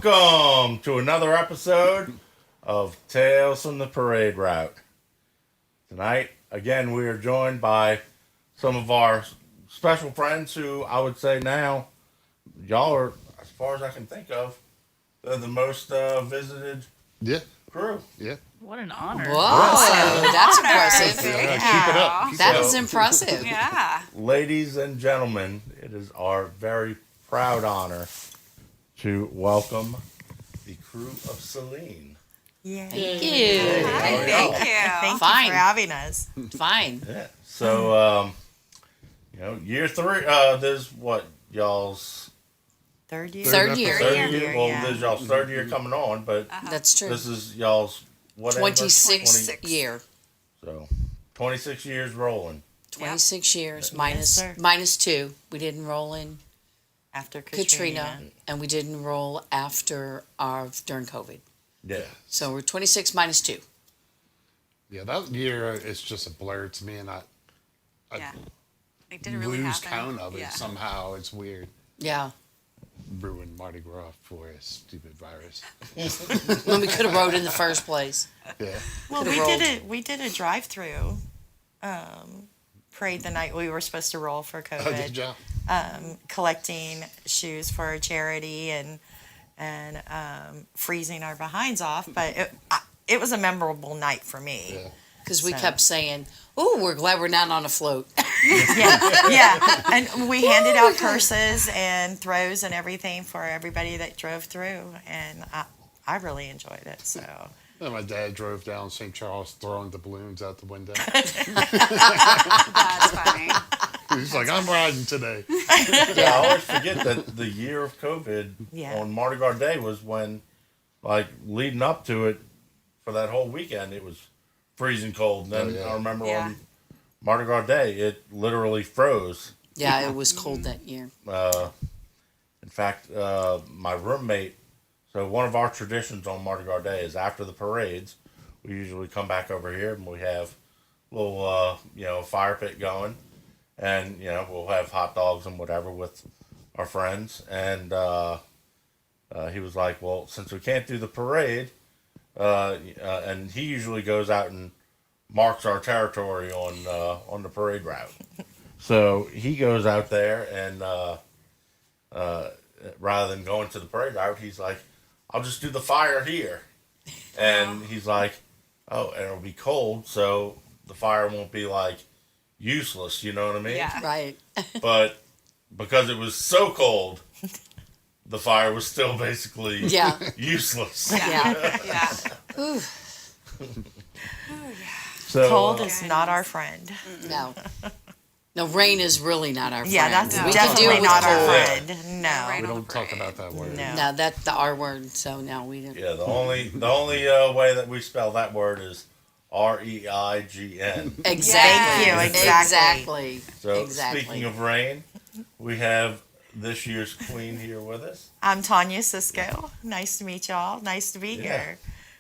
Welcome to another episode of Tales from the Parade Route. Tonight, again, we are joined by some of our special friends who I would say now, y'all are, as far as I can think of, they're the most visited crew. Yeah. What an honor. Whoa, that's impressive. Yeah, keep it up. That is impressive. Yeah. Ladies and gentlemen, it is our very proud honor to welcome the Krewe of Selene. Thank Thank you. you Thank you for having us. Fine. Yeah. So, year three, there's what, y'all's Third year. Third year. third year? Well, yeah. there's y'all's third year coming on, but That's true. this is y'all's what? 26th year. So, 26 years rolling. 26 years sir. minus 2. We didn't roll in After Katrina, and we didn't roll after during COVID. Yeah. So we're 26 minus 2. Yeah, that year is just a blur to me, and I Yeah. It didn't really lose happen. count of it Yeah. somehow. It's weird. Yeah. Ruined Mardi Gras for a stupid virus. When we could have rode in the first place. Yeah. Well, Could've we rolled. did a drive-through parade the night we were supposed to roll for Oh, COVID. good job. Collecting shoes for a charity and freezing our behinds off. But it was a memorable night for me. Yeah. Because we So- kept saying, "Oh, we're glad we're not on a float." Yeah. And we handed out purses and throws and everything for everybody that drove through, and I really enjoyed it. So. And my dad drove down St. Charles throwing the balloons out the window. That's funny. He's like, I'm riding today. Yeah, I always forget that the year of COVID Yeah. on Mardi Gras Day was when, like, leading up to it for that whole weekend, it was freezing cold. And then Oh, yeah. I remember Yeah. on Mardi Gras Day, it literally froze. Yeah, it was cold that year. In fact, my roommate, so one of our traditions on Mardi Gras Day is after the parades, we usually come back over here and we have a little, fire pit going. And, we'll have hot dogs and whatever with our friends. And he was like, well, since we can't do the parade, and he usually goes out and marks our territory on the parade route. So he goes out there and rather than going to the parade route, he's like, I'll just do the fire here. And he's like, oh, and it'll be cold, so the fire won't be like useless, you know what I mean? Yeah. Right. But because it was so cold, the fire was still basically Yeah. useless. Yeah. Yeah. Ooh, So, Cold is not our friend. no. No, rain is really not our friend. Yeah, that's No. We can deal definitely with not our cold. friend. Rain No. We on the don't talk parade. about that word. No. No, that's the R word, so no, we don't. yeah, the only way that we spell that word is REIGN. Exactly. Thank you, exactly. So Exactly. speaking of rain, we have this year's queen here with us. I'm Tawnya Sisco. Nice to meet y'all. Nice to be Yeah. here.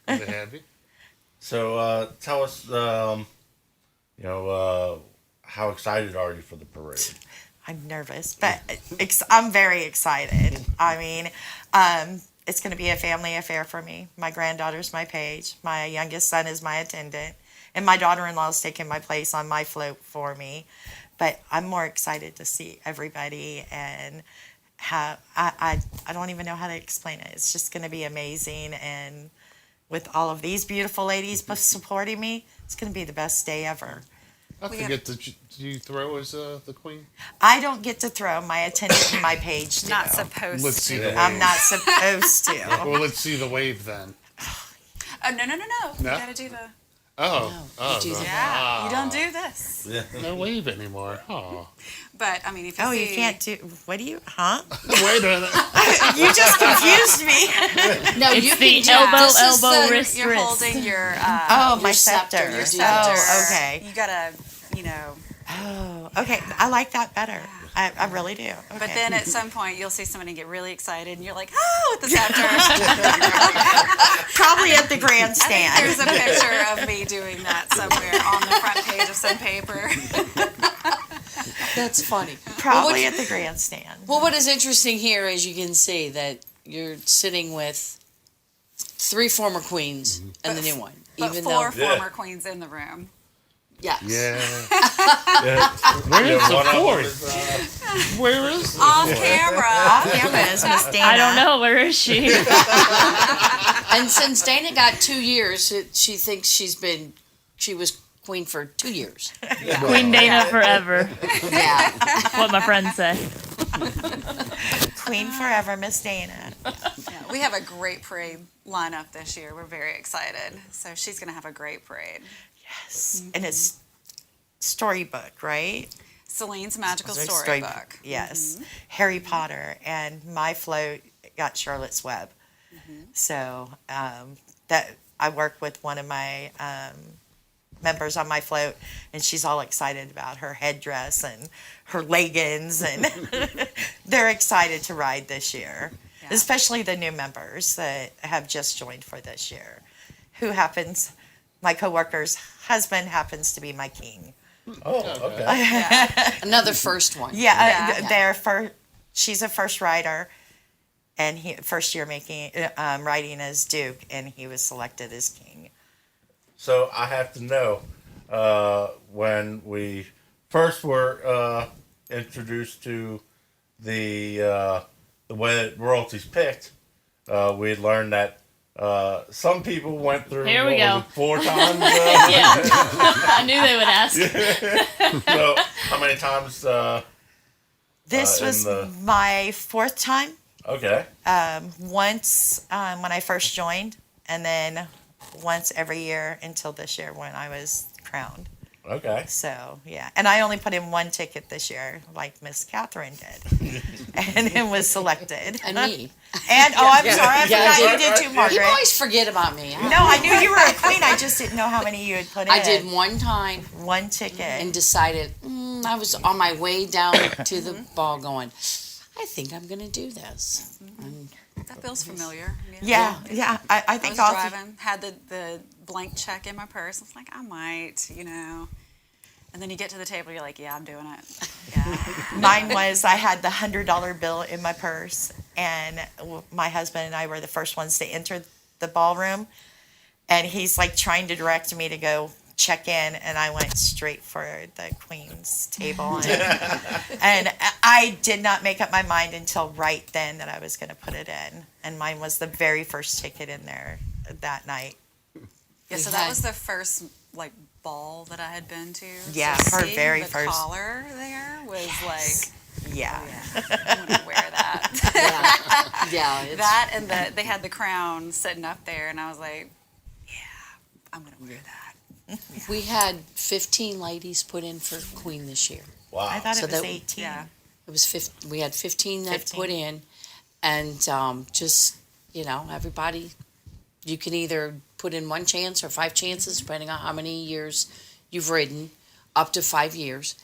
Good to have you. So tell us, how excited are you for the parade? I'm nervous, but I'm very excited. I mean, it's going to be a family affair for me. My granddaughter's my page. My youngest son is my attendant. And my daughter-in-law is taking my place on my float for me. But I'm more excited to see everybody and how I don't even know how to explain it. It's just going to be amazing. And with all of these beautiful ladies supporting me, it's going to be the best day ever. I forget, do you throw as the queen? I don't get to throw. My attendant and my page do. Not supposed Let's see to. the wave. I'm not supposed to. Well, let's see the wave then. Oh, no. You No? gotta do the. Oh, you do the- Yeah. You don't do this. no wave anymore. Oh, But, I mean, if you Oh, see. you can't do. What do you? Huh? wait a minute. You just confused me. No, It's you the can elbow, this is elbow, the- wrist, You're wrist. holding your. Oh, my your scepter, scepter. your scepter. Oh, okay. You gotta, Oh, okay. I like that better. I really do. Okay. But then at some point you'll see somebody get really excited and you're like, oh, with the scepter. Probably at the I think grandstand. there's a picture of me doing that somewhere on the front page of some paper. That's funny. Probably at the grandstand. Well, what is interesting here is you can see that you're sitting with 3 former queens and the new one. But Even 4 though, former queens in the room. yes. Yeah. Where is the one of them fourth? is, Where is Off camera. Off camera is Miss Dana. I don't know. Where is she? And since Dana got 2 years, she thinks she was queen for 2 years. Queen Dana forever. Yeah. What my friends say. Queen forever, Miss Dana. Yeah, we have a great parade lineup this year. We're very excited. So she's going to have a great parade. Yes. And it's storybook, right? Celine's Magical It's a Storybook. Yes. Harry Potter, and my float got Charlotte's Web. So that I work with one of my members on my float, and she's all excited about her headdress and her leggings, and they're excited to ride this year, Yeah. especially the new members that have just joined for this year, who happens, my coworker's husband happens to be my king. Oh, okay. Yeah. Another first one. Yeah, they're she's a first rider, and he first year making riding as Duke, and he was selected as king. So I have to know, when we first were introduced to the way that royalties picked, we had learned that some people went through Here we go. 4 times. Yeah. I knew they would ask. So how many times? This in was the- my 4th time. Okay. Once when I first joined, and then once every year until this year when I was crowned. Okay. So yeah, and I only put in 1 ticket this year, like Miss Catherine did, and it was selected. And me. And I'm sorry, I Yeah, forgot you you did too, People Margaret. always forget about me. No, I knew you were a queen. I just didn't know how many you had put in. I did one time 1 ticket. and decided, I was on my way down to the ball going, I think I'm going to do this. And That feels familiar. Yeah. I I think was all driving, had the blank check in my purse. I was like, I might, And then you get to the table, you're like, yeah, I'm doing it. Yeah. mine was I had the $100 bill in my purse, and my husband and I were the first ones to enter the ballroom, and he's like trying to direct me to go check in, and I went straight for the queen's table, and I did not make up my mind until right then that I was going to put it in, and mine was the very first ticket in there that night. Yeah, so that was the first, ball that I had been to. Yeah, so her seeing very the first. collar there was Yeah. I'm going to wear that. yeah, it's, That and they had the crown sitting up there, and I was like, yeah, I'm going to wear that. we had 15 ladies put in for queen this year. Wow. I thought So it was that- 18. Yeah. It was we had 15 that 15. put in, and just everybody, you can either put in 1 chance or 5 chances, depending on how many years you've ridden, up to 5 years,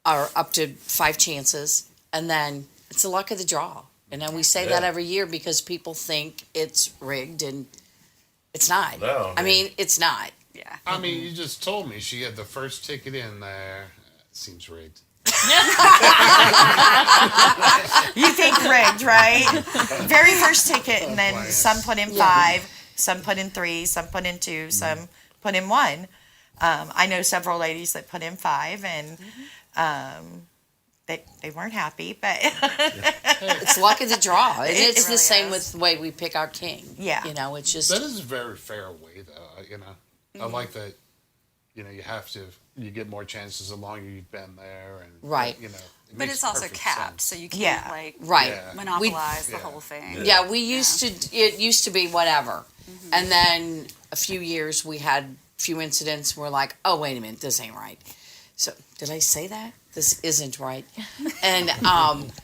or up to 5 chances, and then it's the luck of the draw. And then we say that Yeah. every year because people think it's rigged, and it's not. No, I mean, it's not. Yeah. I mean, you just told me she had the first ticket in there. Seems rigged. You think rigged, right? Very first ticket, and then Biased. some put in 5, some put in 3, some put in 2, some put in 1. I know several ladies that put in 5, and they weren't happy, but It's luck of the draw. And it's really the same is. with the way we pick our king. Yeah. It's just. That is a very fair way, though. I like that. You get more chances the longer you've been there, and Right. it But makes it's also perfect capped, sense. so you can't, Yeah. Right. Yeah. monopolize the Yeah. whole thing. Yeah, it used to be whatever. And then a few years we had a few incidents where like, oh, wait a minute, this ain't right. So did I say that? This isn't right. And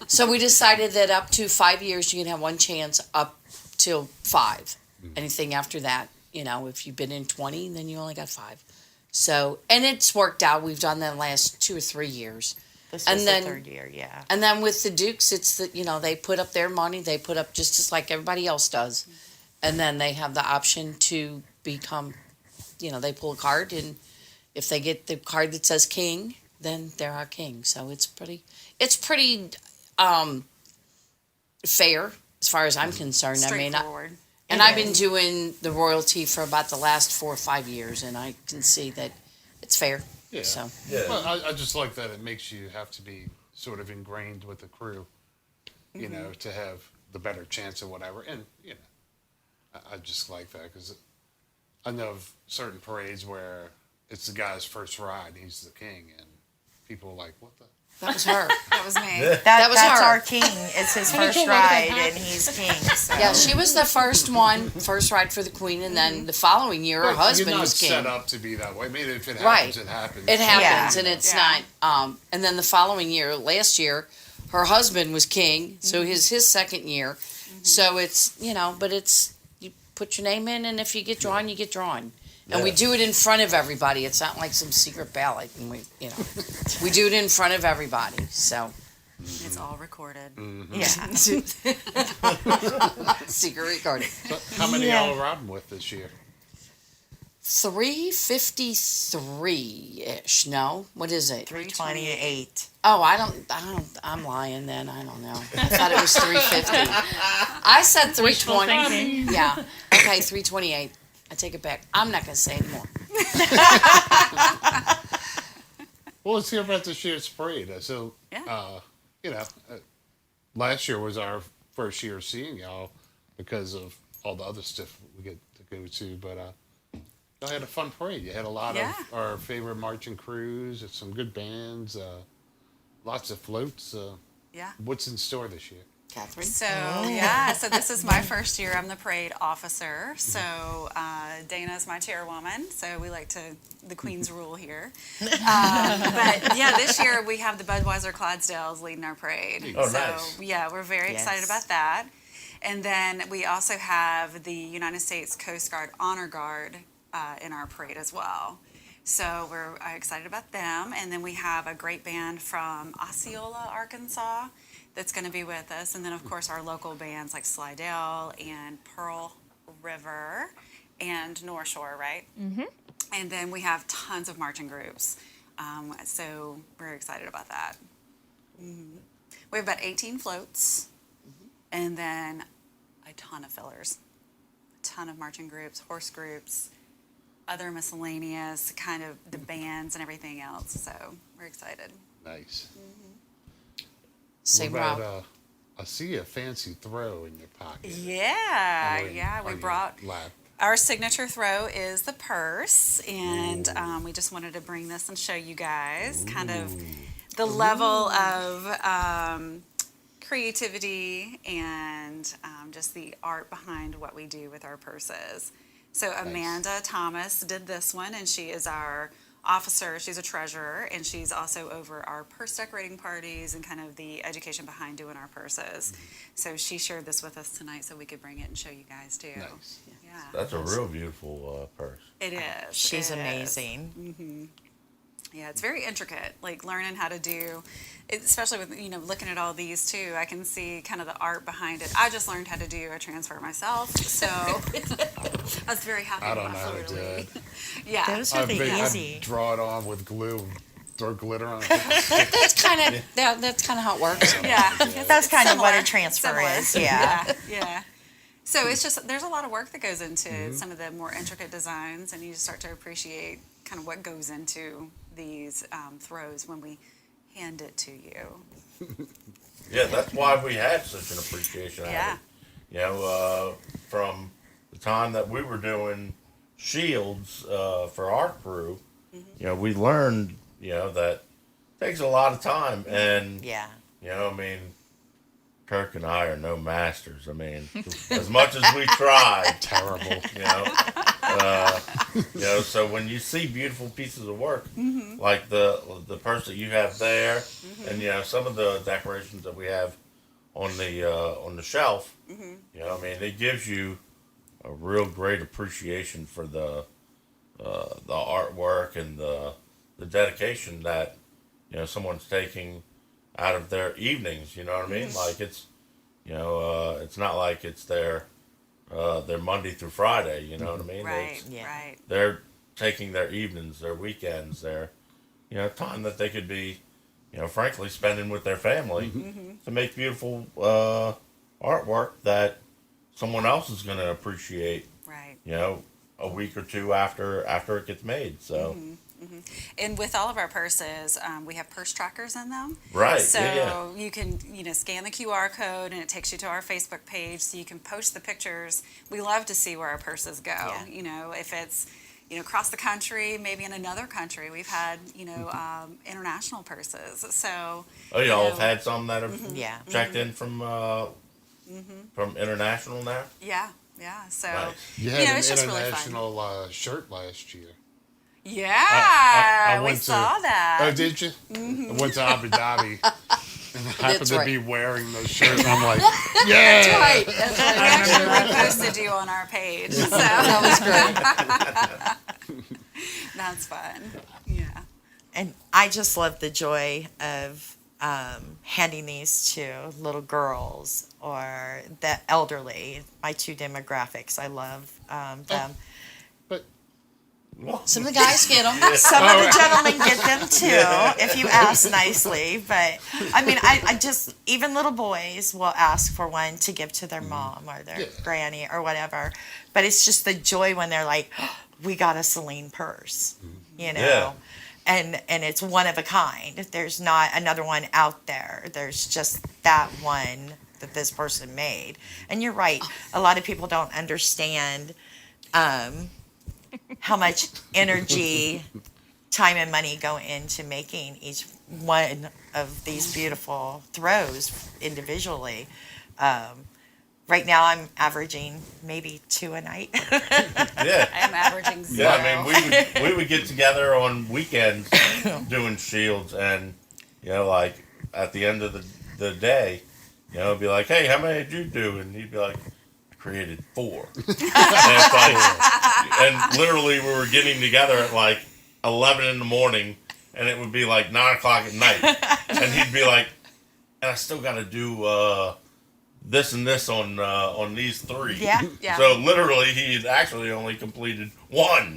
so we decided that up to 5 years you can have 1 chance up till 5. Anything after that, if you've been in 20, then you only got 5. So, and it's worked out. We've done that the last 2 or 3 years. this And was then- the 3rd year, yeah. And then with the Dukes, it's they put up their money. They put up just like everybody else does. And then they have the option to become, they pull a card. And if they get the card that says king, then they're our king. So it's pretty fair. as far as I'm concerned. I mean, Straightforward. and I've been doing the royalty for about the last 4 or 5 years, and I can see that it's fair. Yeah. So Yeah. Well, I just like that it makes you have to be sort of ingrained with the crew, you know, to have the better chance or whatever. And, you know, I just like that because I know of certain parades where it's the guy's first ride, he's the king, and people are like, what the? that was her. That was me. That was that's her. our king. It's his first ride, and he's king. So. Yeah, she was the first ride for the queen, and then the following year, her Well, husband you're not was king. set up to be that way. I mean, if it happens, Right. it happens. It happens, Yeah. and it's Yeah. not. And then the following year, last year, her husband was king, so his second year. So it's, you know, but it's, you put your name in, and if you get drawn, you get drawn. And we Yeah. do it in front of everybody. It's not like some secret ballot, and we, you know, we do it in front of everybody. So It's all recorded. Yeah. secret recording. So how many Yeah. y'all are riding with this year? 353 ish. No, what is it? 328. Oh, I'm lying then. I don't know. I thought it was 350. I said Wishful 320. thinking. Yeah. Okay, 328. I take it back. I'm not going to say anymore. Well, let's hear about this year's parade. So, Yeah. you know, last year was our first year seeing y'all because of all the other stuff we get to go to. But y'all had a fun parade. You had a lot Yeah. of our favorite marching crews, and some good bands, lots of floats. Yeah. What's in store this year? Catherine? So so this is my first year. I'm the parade officer. So Dana's my chairwoman. So we like to the Queen's rule here. But yeah, this year we have the Budweiser Clydesdales leading our parade. Oh, so nice. yeah, we're very excited about that. And then we also have the United States Coast Guard Honor Guard in our parade as well. So we're excited about them. And then we have a great band from Osceola, Arkansas, that's going to be with us. And then, of course, our local bands like Slidell and Pearl River and North Shore, right? Mm-hmm. And then we have tons of marching groups. So we're excited about that. Mm-hmm. We have about 18 floats and then a ton of fillers, a ton of marching groups, horse groups, other miscellaneous, kind of the bands and everything else. So we're excited. Nice. Same what Rob. about, I see a fancy throw in your pocket. Yeah, On- yeah. We on your brought lap. our signature throw is the purse, and we just wanted to bring this and show you guys kind of the level of creativity and just the art behind what we do with our purses. So Amanda Thomas did this one, and she is our officer. She's a treasurer, and she's also over our purse decorating parties and kind of the education behind doing our purses. So she shared this with us tonight so we could bring it and show you guys too. Nice. Yeah, That's a real beautiful purse. it is. She's It is. amazing. Yeah, it's very intricate, like learning how to do, especially with, looking at all these too, I can see kind of the art behind it. I just learned how to do a transfer myself, so I was very happy I with don't my know how to do fleur-de-lis. it. Yeah. Those are the I easy. draw it on with glue, throw glitter on it. That's kind of how it works. Yeah. That's kind of what a Similar. transfer Similar. is. Yeah. Yeah. So it's just, there's a lot of work that goes into some of the more intricate designs, and you just start to appreciate kind of what goes into these throws when we hand it to you. Yeah, that's why we had such an appreciation Yeah. of it. From the time that we were doing shields for our crew, we learned, that it takes a lot of time. And, Yeah. Kirk and I are no masters. As much as we tried, Terrible. so when you see beautiful pieces of work, like the purse that you have there, and some of the decorations that we have on the shelf, it gives you a real great appreciation for the artwork and the dedication that someone's taking out of their evenings. You know what I mean? Like it's it's not like it's their Monday through Friday. You know what I mean? Right, It's, Yeah. right. they're taking their evenings, their weekends, their time that they could be frankly spending with their family to make beautiful artwork that someone else is going to appreciate, Right. you know, a week or two after it gets made. So, And with all of our purses, we have purse trackers in them. right. So Yeah. you can, scan the QR code and it takes you to our Facebook page so you can post the pictures. We love to see where our purses go. Yeah. If it's, across the country, maybe in another country. We've had, international purses. So. Oh, y'all have had some that have Yeah. checked in from international now? Yeah. Yeah. So, Nice. You had an it's just really fun. international shirt last year. Yeah. I we went to- saw that. Oh, did you? I went to Abu Dhabi and I happened That's to right. be wearing those shirts. And I'm like, That's yeah. right. That's right. We actually reposted you on our page. So That was great. that's fun. Yeah. And I just love the joy of handing these to little girls or the elderly, my two demographics. I love them. But Some of the guys get them. Some of the gentlemen get them too, if you ask nicely. But I mean, I just, even little boys will ask for one to give to their mom or their granny or whatever. But it's just the joy when they're like, oh, we got a Selene purse, Yeah. And it's one of a kind. There's not another one out there. There's just that one that this person made. And you're right. A lot of people don't understand how much energy, time, and money go into making each one of these beautiful throws individually. Right now, I'm averaging maybe 2 a night. Yeah. I'm averaging 0. Yeah, I mean, we would get together on weekends doing shields, and like at the end of the day, it'd be like, hey, how many did you do? And he'd be like, I created 4. And, it's like, and literally, we were getting together at like 11 in the morning, and it would be like 9 o'clock at night, and he'd be like, and I still got to do this and this on these 3. Yeah. Yeah. So literally, he had actually only completed 1.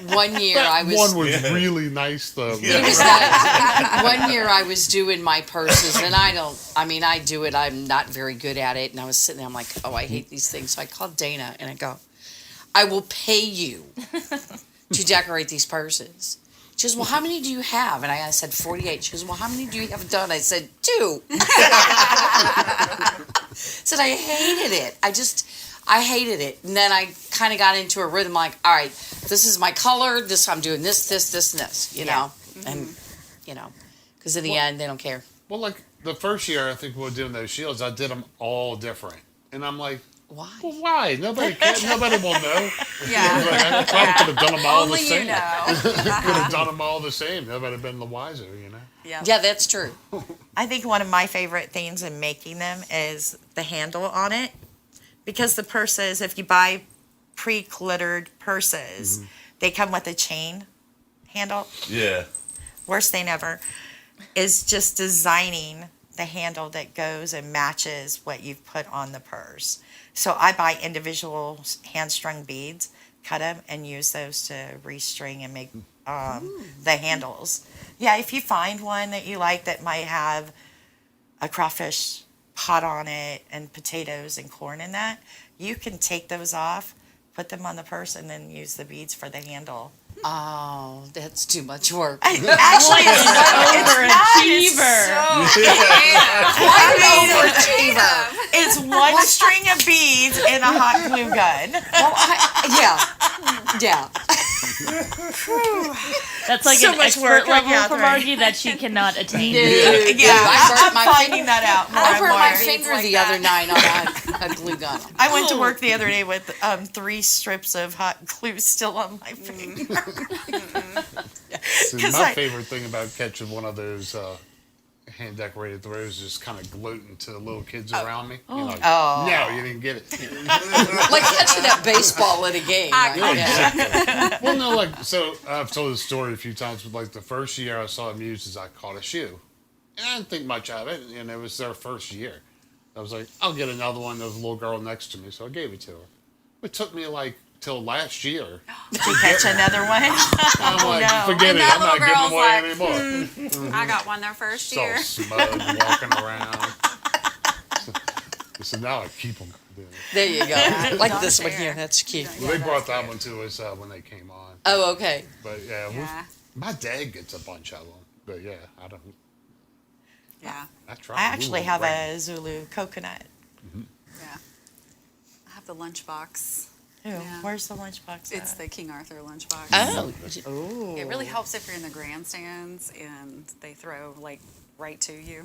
1 year I was. one was really nice though. It was nice. 1 year I was doing my purses, and I do it. I'm not very good at it. And I was sitting there, I'm like, oh, I hate these things. So I called Dana and I go, I will pay you to decorate these purses. She goes, well, how many do you have? And I said 48. She goes, well, how many do you have done? I said 2. Said I hated it. I hated it. And then I kind of got into a rhythm like, all right, this is my color. I'm doing this, and this, you know. And, because in the end, they don't care. Well, like the first year, I think we were doing those shields. I did them all different, and I'm like, Why? well, why? Nobody will know. Yeah. I probably could have done them all Only the same. you know. Could have done them all the same. Nobody would have been the wiser, Yeah. Yeah, that's true. I think one of my favorite things in making them is the handle on it. Because the purses, if you buy pre-glittered purses, they come with a chain handle. Yeah. Worst thing ever is just designing the handle that goes and matches what you've put on the purse. So I buy individual hand-strung beads, cut them, and use those to restring and make the handles. Yeah, if you find one that you like that might have a crawfish pot on it and potatoes and corn in that, you can take those off, put them on the purse, and then use the beads for the handle. Oh, that's too much work. Actually, it's Overachiever. Overachiever. It's one string of beads and a hot glue gun. Yeah. That's like So an much expert work, level for Catherine. Margie that she cannot attain. Yeah, I burnt I'm my finding that out more I and burnt my more. finger like the that. other night on a glue gun. I went to work the other day with 3 strips of hot glue still on my finger. See, 'Cause my I- favorite thing about catching one of those hand decorated throws is just kind of gloating to the little kids around me. You're like, no, you didn't get it. Like catching that baseball at a game. Right? Yeah. Well, no, like, so I've told this story a few times, but like the first year I saw them used is I caught a shoe. And I didn't think much of it, and it was their first year. I was like, I'll get another one. There was a little girl next to me, so I gave it to her. It took me like till last year. To catch another one. I'm like, no. forget And it. that I'm not little giving girl's away anymore. I got one their first So year. smug walking around. So now I keep them. There you go. Like Dog this one fair. here. That's cute. Well, they brought that one to us when they came on. Oh, okay. But yeah, Yeah. my dad gets a bunch of them. But yeah, I don't. Yeah. I try. I actually Ooh, have right. a Zulu coconut. Yeah. I have the lunchbox. Ooh, Yeah. where's the lunchbox? It's at? the King Arthur lunchbox. Oh. Ooh. It really helps if you're in the grandstands and they throw like right to you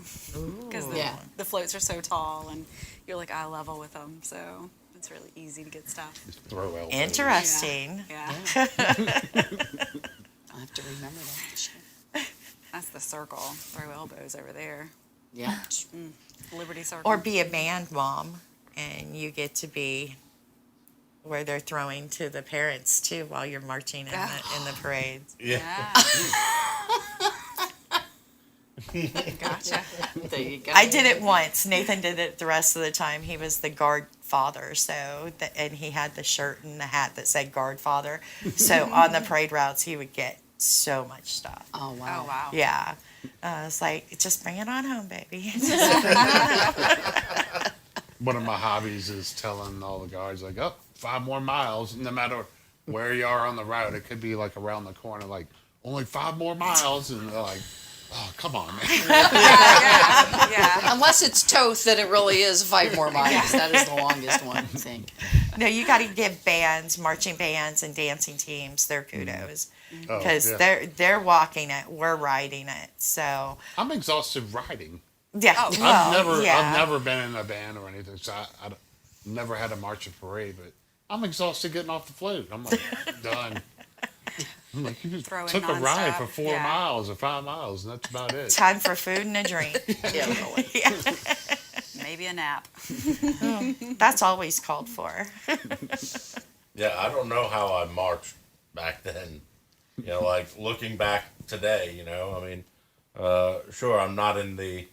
because Yeah. the floats are so tall and you're like eye level with them, so it's really easy to get stuff. Throw elbows. Interesting. Yeah, I'll have to remember that. that's the circle. Throw elbows over there. Yeah. Liberty Circle. Or be a band mom, and you get to be where they're throwing to the parents too while you're marching in the parades. Yeah. Gotcha. There you go. I did it once. Nathan did it the rest of the time. He was the guard father, and he had the shirt and the hat that said guard father. So on the parade routes, he would get so much stuff. Oh, wow. Oh wow. Yeah. It's like, just bring it on home, baby. One of my hobbies is telling all the guys, like, oh, 5 more miles. No matter where you are on the route, it could be like around the corner, like, only 5 more miles. And they're like, oh, come on, man. Yeah. Unless it's Toth, that it really is 5 more miles. That is the longest one, I think. No, you got to give bands, marching bands, and dancing teams their kudos Oh, because yeah. they're walking it, we're riding it. So I'm exhausted riding. yeah, Oh. I've never been in a band or anything, so I never had a march or parade, but I'm exhausted getting off the float. I'm like, done. I'm like, you just Throwing took a ride nonstop. for 4 Yeah. miles or 5 miles, and that's about it. time for food and a drink. Yeah, really. Maybe a nap. That's always called for. Yeah, I don't know how I marched back then. You know, like looking back today, you know, I mean, sure, I'm not in the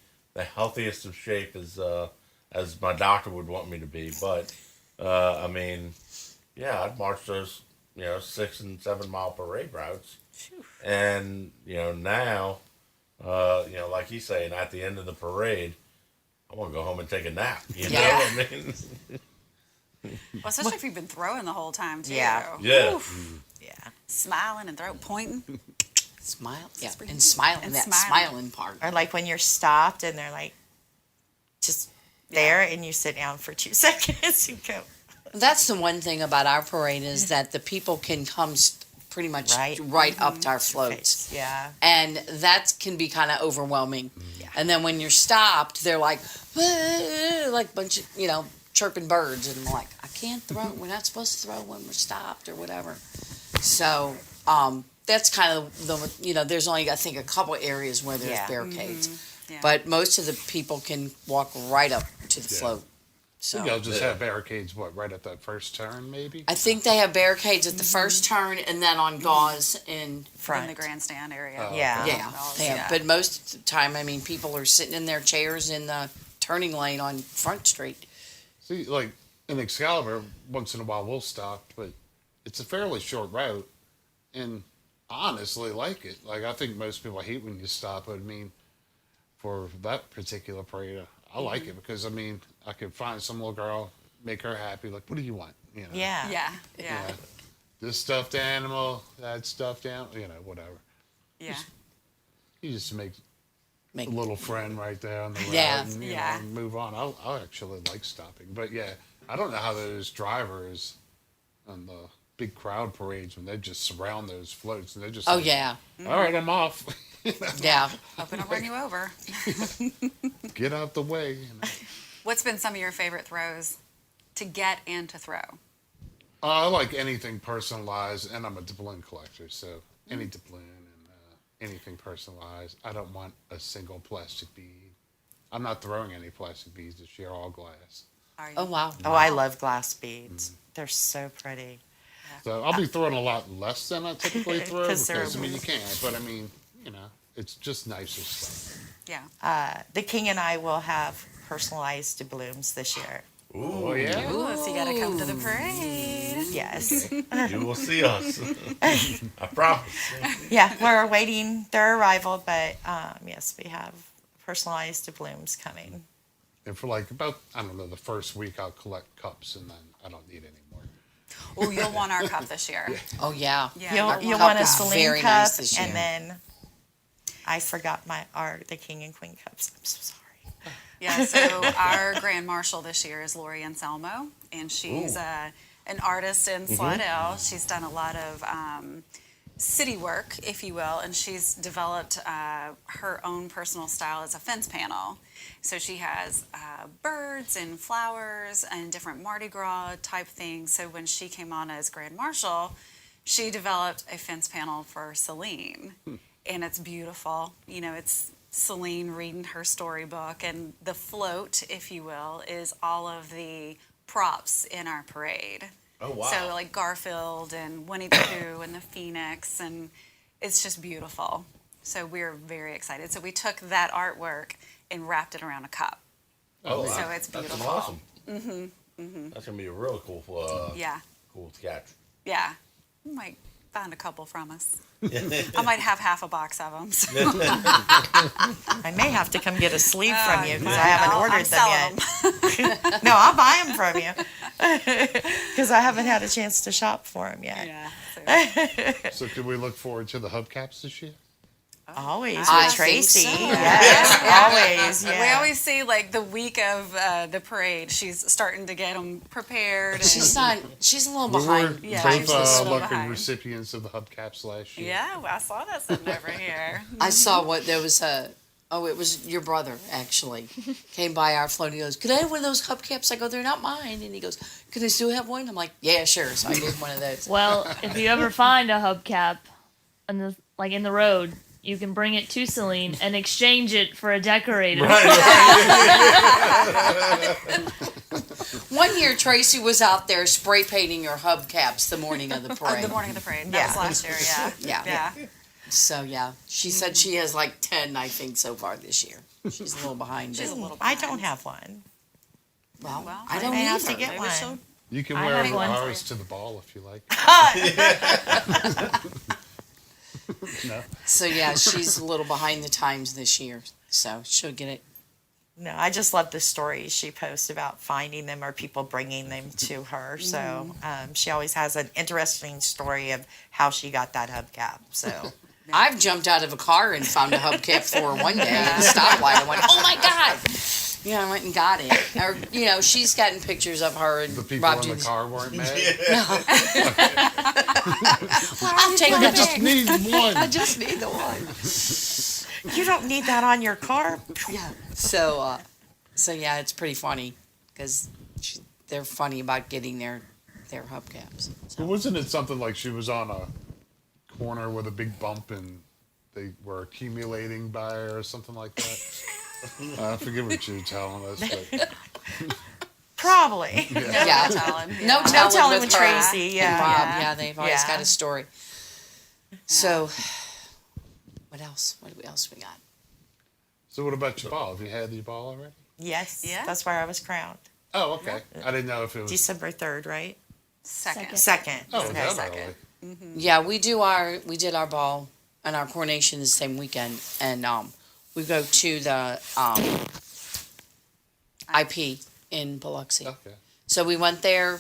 healthiest of shape as my doctor would want me to be, but I mean, yeah, I'd march those, 6 and 7 mile parade routes, and now, like he's saying, at the end of the parade, I want to go home and take a nap. You know Yeah. what I mean? Well, especially if you've been throwing the whole time too. Yeah. Yeah. Oof. Yeah. Smiling and pointing. Smile. Yeah. pretty- And smiling. and That smiling. smiling part. Or like when you're stopped and they're like just there and you sit down for 2 seconds and go. That's the one thing about our parade is that the people can come pretty much right up to our floats. Yeah. And that can be kind of overwhelming. Yeah. And then when you're stopped, they're like a bunch of, chirping birds. And I'm like, I can't throw. We're not supposed to throw when we're stopped or whatever. So that's kind of there's only, I think, a couple areas where there's Yeah. barricades. Yeah. But most of the people can walk right up to the float. So They'll just have barricades, right at that first turn, maybe? I think they have barricades at the first turn and then on gauze in Front. In the grandstand area. Oh, Yeah. okay. Yeah, they have. But most of the time, I mean, people are sitting in their chairs in the turning lane on Front Street. See, like, in Excalibur, once in a while we'll stop, but it's a fairly short route, and I honestly like it. Like, I think most people hate when you stop, but I mean, for that particular parade, I like it because, I mean, I could find some little girl, make her happy, like, what do you want? Yeah. Yeah. You Yeah. know, this stuffed animal, that stuffed animal, whatever. Yeah. You just make Make- a little friend right there on the road Yeah. and, Yeah. and move on. I actually like stopping. But yeah, I don't know how those drivers on the big crowd parades when they just surround those floats and they're just Oh, like, yeah. all right, I'm off. Yeah. Hope I don't run you over. Get out the way. What's been some of your favorite throws to get and to throw? I like anything personalized, and I'm a doubloon collector, so any doubloon and anything personalized. I don't want a single plastic bead. I'm not throwing any plastic beads this year, all glass. Are you? Oh, wow. Oh, I love glass beads. They're so pretty. So I'll be throwing a lot less than I typically throw 'Cause they're- because, I mean, you can't, but I mean, it's just nicer stuff. Yeah. The King and I will have personalized doubloons this year. Oh, yeah? Ooh, so you gotta come to the parade. Yes. You will see us. I promise. Yeah, we're awaiting their arrival, but yes, we have personalized doubloons coming. And for like about, I don't know, the first week I'll collect cups and then I don't need any more. Oh, you'll want our cup this year. Oh yeah. Yeah, You'll you'll want a is Selene very cup, nice this year. and then I forgot the king and queen cups. I'm so sorry. Yeah, so our grand marshal this year is Lori Anselmo, and she's an artist in Slidell. She's done a lot of city work, if you will, and she's developed her own personal style as a fence panel. So she has birds and flowers and different Mardi Gras type things. So when she came on as grand marshal, she developed a fence panel for Selene, and it's beautiful. You know, it's Selene reading her storybook, and the float, if you will, is all of the props in our parade. Oh, wow. So like Garfield and Winnie the Pooh and the Phoenix, and it's just beautiful. So we're very excited. So we took that artwork and wrapped it around a cup. Oh, So wow. it's That's beautiful. awesome. That's gonna be a really cool, Yeah, cool sketch. yeah. You might find a couple from us. I might have half a box of them. So. I may have to come get a sleeve from you because I haven't ordered I'm them selling yet. No, I'll buy them from you because I haven't had a chance to shop for them yet. Yeah. So. So can we look forward to the hubcaps this year? Always I with think Tracy. so. Yes, always. Yeah. We always see like the week of the parade. She's starting to get them prepared. And, She's a little We were behind. Yeah, both she's a little lucky behind. recipients of the hubcaps last year. yeah, well, I saw that sitting over here. I saw what there was a. Oh, it was your brother actually came by our float. He goes, "Could I have one of those hubcaps?" I go, "They're not mine." And he goes, "Can I still have one?" I'm like, "Yeah, sure." So I gave one of those. Well, if you ever find a hubcap in the road, you can bring it to Selene and exchange it for a decorator. One year, Tracy was out there spray painting her hubcaps the morning of the parade. The morning of the parade. That Yeah. was last year. Yeah. Yeah. Yeah. So yeah, she said she has like 10, I think, so far this year. She's a little behind. She's a but- little. I behind. don't have one. Well, Well, I don't I have either. to get Maybe one. she'll- You can I wear have one. ours to the ball if you like. No. So yeah, she's a little behind the times this year. So she'll get it. No, I just love the stories she posts about finding them or people bringing them to her. Mm-hmm. So she always has an interesting story of how she got that hubcap. So I've jumped out of a car and found a hubcap for her one day at a stoplight. I went, "Oh my god!" Yeah, I went and got it. Or she's gotten pictures of her and The people Rob in the Jeans. car weren't mad. I'll take I the just pic. need one. I just need the one. you don't need that on your car. Yeah. So yeah, it's pretty funny because they're funny about getting their hubcaps. But wasn't it something like she was on a corner with a big bump and they were accumulating by her or something like that? I forget what you were telling us, but Probably. Yeah. No telling. No Yeah. telling, telling with with her Tracy, and yeah. Rob. Yeah. Yeah, they've always Yeah. got a story. So, what else? What else we got? so what about your ball? Have you had your ball already? Yes. Yeah. That's where I was crowned. Oh, okay. I didn't know if it was. December 3rd, right? Second. Second. Oh, Okay. that second. early. Yeah, we did our ball and our coronation the same weekend, and we go to the IP in Biloxi. Okay. So we went there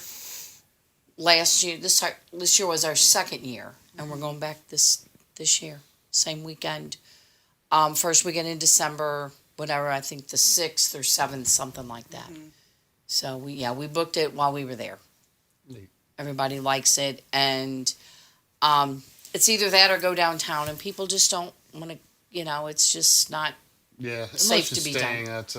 last year. This year was our second year, and we're going back this year, same weekend. First weekend in December, whatever. I think the 6th or 7th, something like that. So we booked it while we were there. Neat. Everybody likes it, and it's either that or go downtown, and people just don't want to. It's just not. Yeah, Safe unless to you're be staying, it's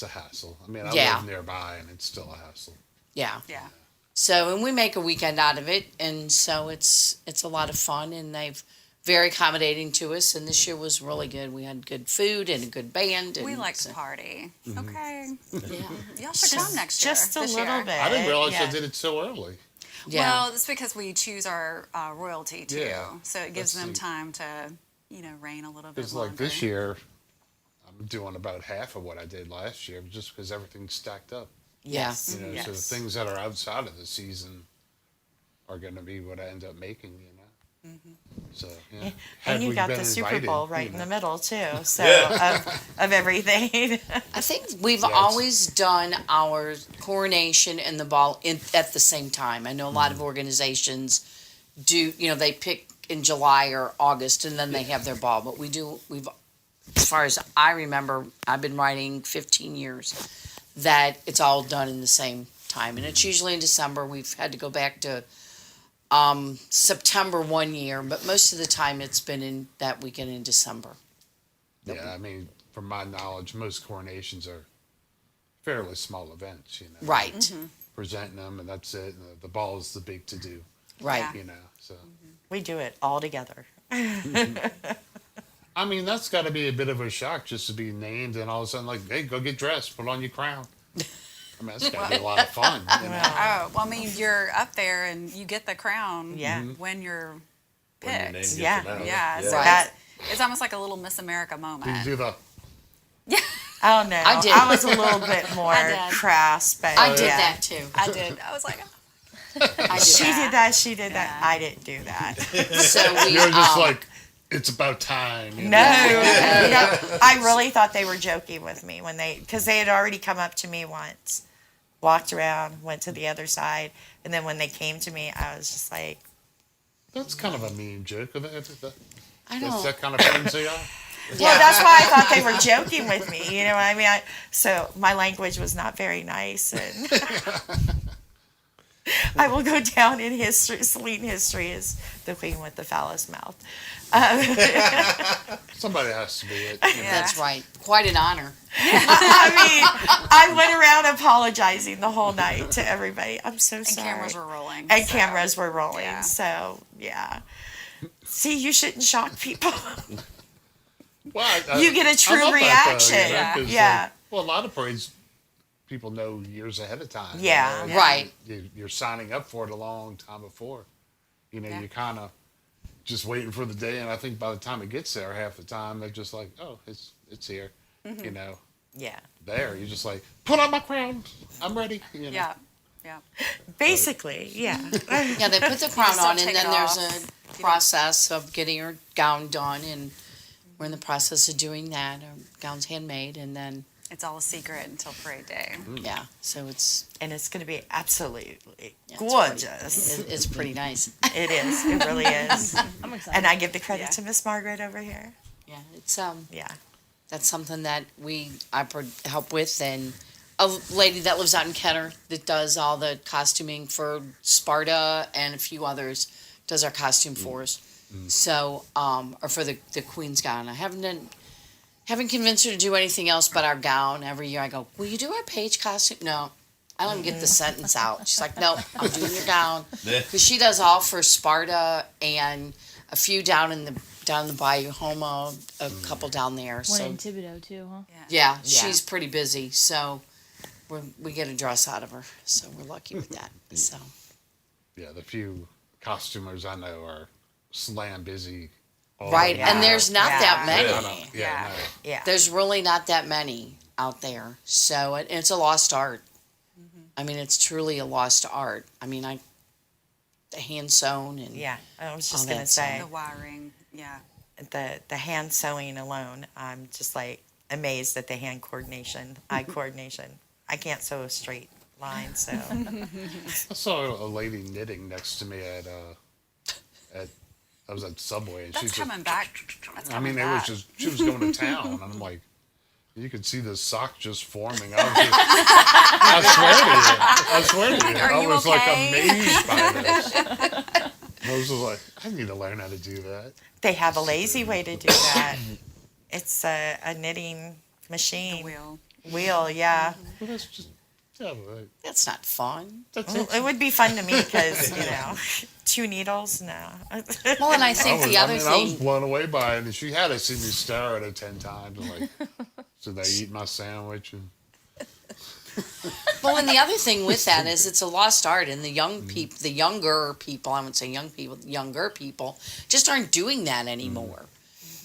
a hassle. I mean, I Yeah. live nearby, and it's still a hassle. Yeah. Yeah. So, and we make a weekend out of it, and so it's a lot of fun, and they've very accommodating to us, and this year was really good. We had good food and a good band. And We like to so- party. Okay. Yeah. Y'all should come next year. Just a this little year. bit. I didn't realize yeah. I did it so early. Yeah. Well, it's because we choose our royalty too, Yeah, so it gives that's them the- time to, reign a little bit Because longer. like this year, I'm doing about half of what I did last year, just because everything's stacked up. Yes. So the Yes. things that are outside of the season are going to be what I end up making. So, yeah. Had And you we got been the Super invited, Bowl right you in the know. middle too. So of everything. I think we've it's- always done our coronation and the ball at the same time. I know a lot of organizations do, they pick in July or August and then they have their ball. But we've, as far as I remember, I've been writing 15 years, that it's all done in the same time. And it's usually in December. We've had to go back to September one year, but most of the time it's been in that weekend in December. Yeah, I mean, from my knowledge, most coronations are fairly small events, you know. Right, Presenting them, and that's it. And the ball is the big to do, right. Yeah. you know. So, We do it all together. I mean, that's got to be a bit of a shock just to be named and all of a sudden, like, hey, go get dressed, put on your crown. I mean, that's got to be a lot of fun. You know? Oh, well, I mean, you're up there and you get the crown Yeah. when you're When your name picked. gets Yeah. announced. Yeah, so Right. That it's almost like a little Miss America Did moment. you do the, oh no, I did. I was a little bit more I did. crass, but I did yeah. that too. I did. I was like, I did She that. did that. She did that. Yeah. I didn't do that. So we, you're just like, it's about time. You No, know? no. I really thought they were joking with me because they had already come up to me once, walked around, went to the other side, and then when they came to me, I was just like, That's kind of a mean joke. I That's don't. that kind of friends they are. well, that's why I thought they were joking with me. You know what I mean? So my language was not very nice, and I will go down in history, Selene history, as the queen with the phallus mouth. Somebody has to be it. You know? That's right. Quite an honor. I mean, I went around apologizing the whole night to everybody. I'm so and sorry. cameras were rolling. And so. cameras were rolling. Yeah. So yeah. See, you shouldn't shock people. Well, You get a true I love reaction. That, though, you know, 'cause, Yeah. like, well, a lot of parades, people know years ahead of time. you Yeah. know, Right. You're signing up for it a long time before. You know, Yeah. you kind of just waiting for the day, and I think by the time it gets there, half the time they're just like, "Oh, it's here." You know, Yeah. there you're just like, "Put on my crown, I'm ready." You know? Yeah. Yeah. Basically, yeah. Yeah, they put the crown still on, and take then it there's off. a process of getting her gown done, and we're in the process of doing that. Our gown's handmade, and then It's all a secret until parade day. yeah, so it's And it's going to be absolutely it's gorgeous. it's pretty nice. It is. It really is. I'm excited. And I give the credit Yeah. to Miss Margaret over here. Yeah, it's Yeah. that's something that I help with, and a lady that lives out in Kenner that does all the costuming for Sparta and a few others does our costume for us. So, or for the Queen's gown. I haven't convinced her to do anything else but our gown. Every year I go, will you do our page costume? No, I don't even get the sentence out. She's like, no, I'm doing your gown. Because she does all for Sparta and a few down in the Bayou Homo, a couple down there. One So in Thibodeau too, huh? yeah, Yeah. she's pretty busy. So we get a dress out of her. So we're lucky with that. So Yeah, the few costumers I know are slam busy. all right, the and time. there's not that Yeah. Yeah, many. I know. Yeah. Yeah, no. Yeah. There's really not that many out there. So it's a lost art. I mean, it's truly a lost art. I mean, the hand sewn and Yeah. I was all just going that to say The wiring. Yeah. the hand sewing alone, I'm just like amazed at the hand coordination, eye coordination. I can't sew a straight line, so I saw a lady knitting next to me at I was at Subway, and That's she's coming back. That's I coming mean, it was back. just she was going to town, and I'm like, you could see the sock just forming. I swear to you, Are I you was okay? like amazed by this. I was just like, I need to learn how to do that. they have a lazy way to do that. It's a knitting machine. Wheel. Yeah. Well, that's just yeah, but that's not fun. that's Well, it. it would be fun to me because, 2 needles, no. Well, and I think the other I was thing, blown away by it, and she had to see me stare at her 10 times. I'm like, should I eat my sandwich? And well, and the other thing with that is it's a lost art, and the younger people, I wouldn't say young people, younger people, just aren't doing that anymore.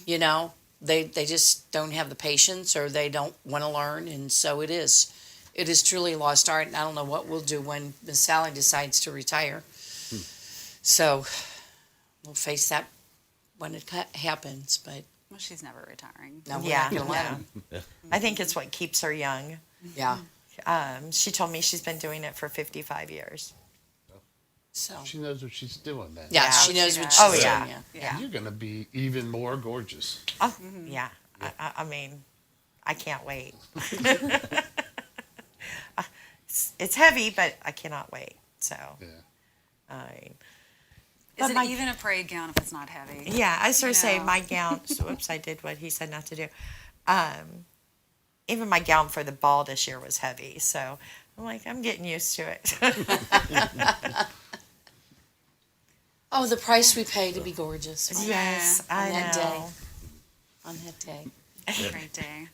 You know, they just don't have the patience, or they don't want to learn, and so it is truly a lost art. And I don't know what we'll do when Miss Sally decides to retire. So we'll face that when it happens, but Well, she's never retiring. no, we're Yeah, not gonna let no. them. I think it's what keeps her young. Yeah. She told me she's been doing it for 55 years. So She knows what she's doing then. yeah, Yeah. she knows She what does. she's Oh, doing. yeah. Yeah. Yeah. You're going to be even more gorgeous. Oh, yeah. I mean, I can't wait. It's heavy, but I cannot wait. So, Yeah. I. Is But it even a parade gown if it's not heavy? Yeah, I sort of say know. my gown. Whoops, I did what he said not to do. Even my gown for the ball this year was heavy, so I'm like, I'm getting used to it. Oh, the price we pay to be gorgeous right? Yes, I On that day. know. On that day. Great day.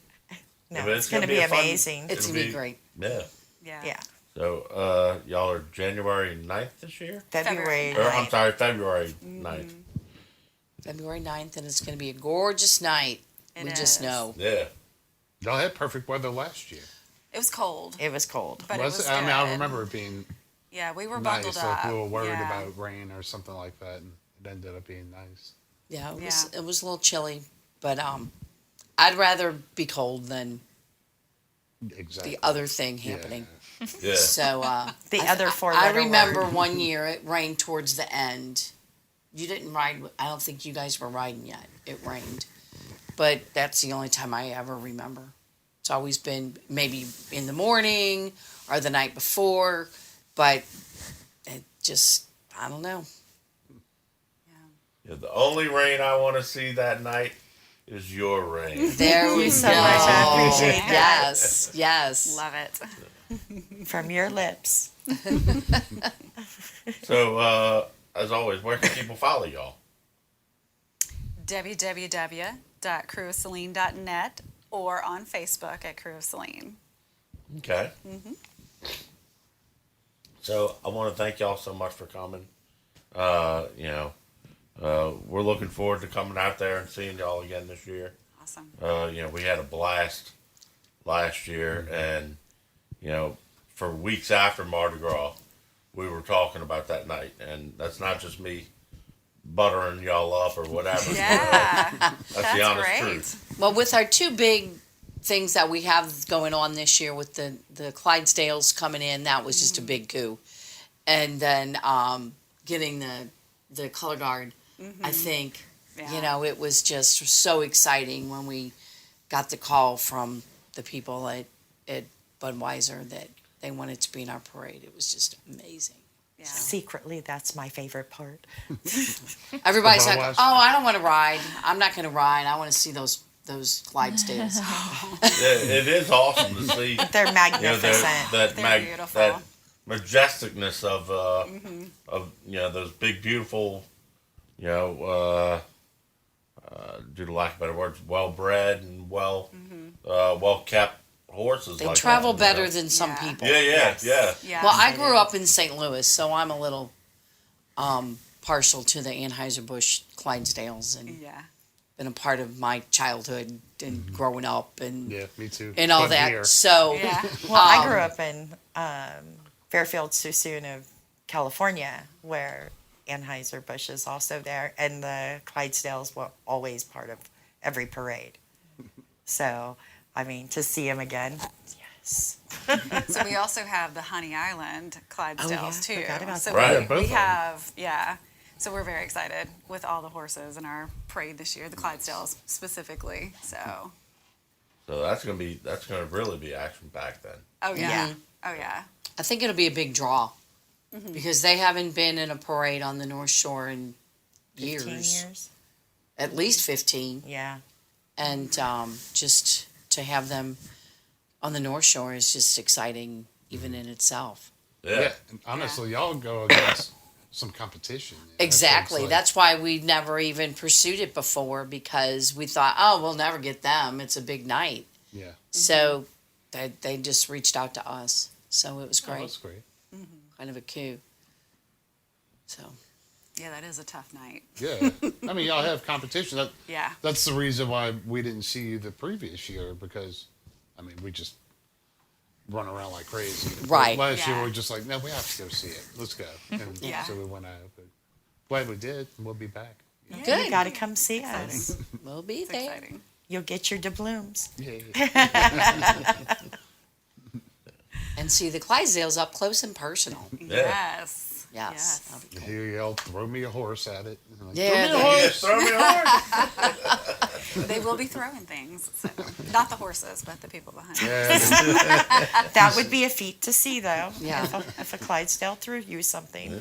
No, Yeah, but it's going to be a fun- amazing. It's It'll gonna be be- great. Yeah. Yeah. Yeah, So, y'all are January 9th this year? February. Or, I'm 9th. sorry, February 9th. February 9th, and it's gonna be a gorgeous night. It we just is. know. Yeah. Y'all had perfect weather last year. It was cold, It was cold. but Was it was it? I mean, I good. remember it being Yeah, we were nice. bundled Like up. we were worried yeah. about rain or something like that, and it ended up being nice. Yeah, it Yeah. was a little chilly, but I'd rather be cold than Exactly. the other thing happening. Yeah. So The other four I letter remember word. one year it rained towards the end. You didn't ride. I don't think you guys were riding yet. It rained, but that's the only time I ever remember. It's always been maybe in the morning or the night before, but it just I don't know. Yeah, the only rain I want to see that night is your rain. There we so go. much. I appreciate that. Yes, yes. Love it. From your lips. So, as always, where can people follow y'all? www.creweofselene.net or on Facebook at Krewe of Selene. Okay. So I want to thank y'all so much for coming. We're looking forward to coming out there and seeing y'all again this year. Awesome. We had a blast last year, and for weeks after Mardi Gras, we were talking about that night, and that's not just me buttering y'all up or whatever. Yeah. That's the honest great. truth. Well, with our two big things that we have going on this year with the Clydesdales coming in, that was just a big coup. And then getting the color guard, I think, Yeah. it was just so exciting when we got the call from the people at Budweiser that they wanted to be in our parade. It was just amazing. Yeah. Secretly, that's my favorite part. Everybody's like, Budweiser? "Oh, I don't want to ride. I'm not going to ride. I want to see those Clydesdales." Yeah, it is awesome to see. They're You know, magnificent. They're beautiful. that majesticness of those big beautiful due to lack of better words, well bred and well kept horses. They like travel that, better than some Yeah. people. Yeah, Yes. yeah. Yeah. Well, I grew up in St. Louis, so I'm a little partial to the Anheuser-Busch Clydesdales and Yeah. been a part of my childhood and growing up and Yeah, me too. and all But that. here, So Yeah. Well, I grew up in Fairfield, Suisun of California, where Anheuser-Busch is also there, and the Clydesdales were always part of every parade. So, I mean, to see them again, yes. So we also have the Honey Island Clydesdales yeah, too. forgot about so that. Right. we, Yeah, both we of 'em. have So we're very excited with all the horses in our parade this year, the Clydesdales specifically. So So that's gonna really be action packed then. oh yeah. Yeah. Oh yeah. I think it'll be a big draw because they haven't been in a parade on the North Shore in 15 years, years. at least 15. Yeah. And just to have them on the North Shore is just exciting, even in itself. Yeah. yeah, and honestly, y'all go against some competition. You know, so it's Exactly. like- That's why we never even pursued it before because we thought, oh, we'll never get them. It's a big night. yeah. So they just reached out to us. So it was Oh, great. that's great. Kind of a coup. So Yeah, that is a tough night. Yeah, I mean, y'all have competition. Yeah. That's the reason why we didn't see you the previous year because, I mean, we just run around like crazy. Right. Last year Yeah. we were just like, no, we have to go see it. Let's go. And Yeah. so we went out. But glad we did, and we'll be back. Good. You got to come see us. We'll be It's there. exciting. You'll get your doubloons. And see the Clydesdales up close and personal. Yes. Yes. That'll be cool. Hear yell, throw me a horse at it. I'm like, Yeah, throw me a they- horse. Throw me a horse. They will be throwing things. So. Not the horses, but the people behind them. Yeah, That would be a feet to see, though. Yeah. If a Clydesdale threw you something,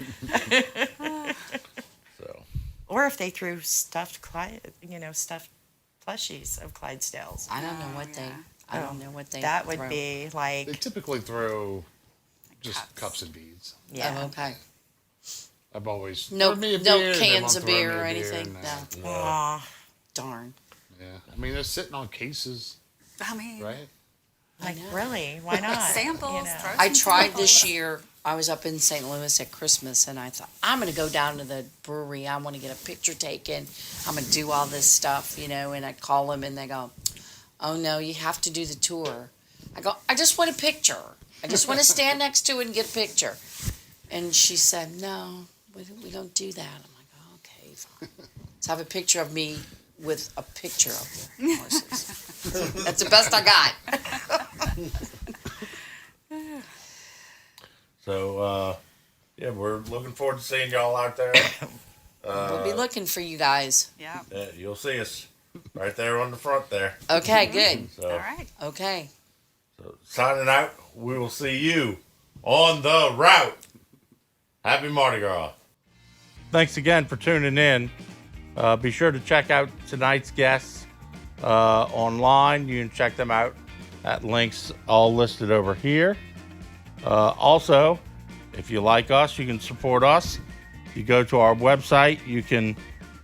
So, or if they threw stuffed stuffed plushies of Clydesdales. I don't know what they. yeah. I don't know what they. That would throw. be they like, typically throw just Cups. cups and beads. yeah. Oh, okay. I've always No, throw me a no beer, they cans won't of throw me beer a or beer, anything. no. No. Aw, Darn. Yeah, I mean they're sitting on cases, I mean, right? like know. really? Why not? samples. Throw I some tried samples. this year. I was up in St. Louis at Christmas, and I thought I'm going to go down to the brewery. I want to get a picture taken. I'm going to do all this stuff, And I call them, and they go, "Oh no, you have to do the tour." I go, "I just want a picture. I just want to stand next to it and get a picture." And she said, "No, we don't do that." I'm like, oh, "Okay, fine." So I have a picture of me with a picture of the horses. That's the best I got. so yeah, we're looking forward to seeing y'all out there. We'll be looking for you guys. Yeah. You'll see us right there on the front there. Okay, good. So, All right. Okay. so signing out. We will see you on the route. Happy Mardi Gras. Thanks again for tuning in. Be sure to check out tonight's guests online. You can check them out at links all listed over here. Also, if you like us, you can support us. You go to our website, you can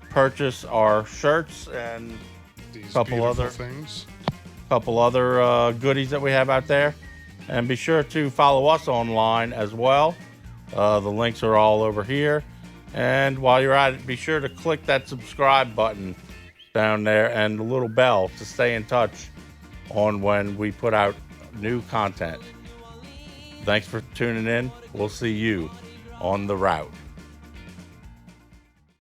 purchase our shirts and These Couple beautiful other- things. couple other goodies that we have out there. And be sure to follow us online as well. The links are all over here. And while you're at it, be sure to click that subscribe button down there and the little bell to stay in touch on when we put out new content. Thanks for tuning in. We'll see you on the route.